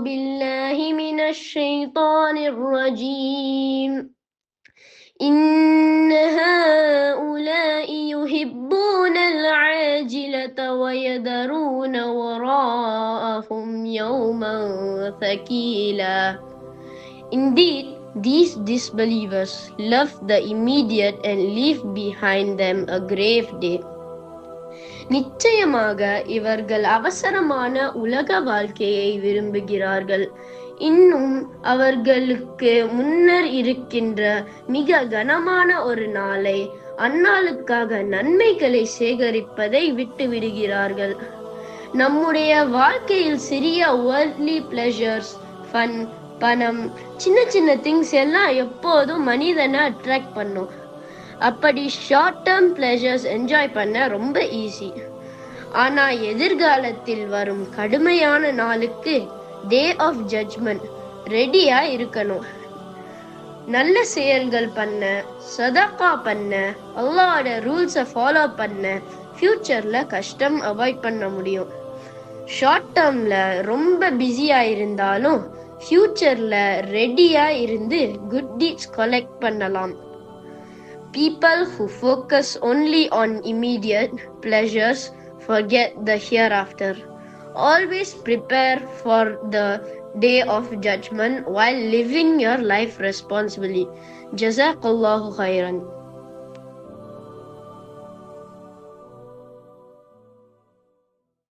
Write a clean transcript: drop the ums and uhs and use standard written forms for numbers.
بالله من الشيطان الرجيم إن هؤلاء يحبون العاجلة ويذرون وراءهم يوما ثقيلا. Indeed, these disbelievers love the immediate and leave behind them a grave day. நிச்சயமாக இவர்கள் அவசரமான உலக வாழ்க்கையை விரும்புகிறார்கள். இன்னும் அவர்களுக்கு முன்னர் இருக்கின்ற மிக கனமான ஒரு நாளை, அந்நாளுக்காக நன்மைகளை சேகரிப்பதை விட்டு விடுகிறார்கள். நம்முடைய வாழ்க்கையில் சிறிய வேர்ல்ட்லி பிளஷர்ஸ், ஃபன், பணம், சின்ன சின்ன திங்ஸ் எல்லாம் எப்போதும் மனிதனை அட்ராக்ட் பண்ணும். அப்படி ஷார்ட் டேர்ம் பிளஷர்ஸ் என்ஜாய் பண்ண ரொம்ப ஈஸி. ஆனா எதிர்காலத்தில் வரும் கடுமையான நாளுக்கு, டே ஆஃப் ஜட்ஜ்மெண்ட், ரெடியா இருக்கணும். நல்ல செயல்கள் பண்ண, சதகா பண்ண, அல்லாஹ்வோட ரூல்ஸை ஃபாலோ பண்ண ஃபியூச்சர்ல கஷ்டம் அவாய்ட் பண்ண முடியும். ஷார்ட் டேர்ம்ல ரொம்ப பிஸியா இருந்தாலும் ஃபியூச்சர்ல ரெடியா இருந்து குட் டீட்ஸ் கலெக்ட் பண்ணலாம். People who focus only on immediate pleasures forget the hereafter. Always prepare for the day of judgment while living your life responsibly. Jazakallahu khairan.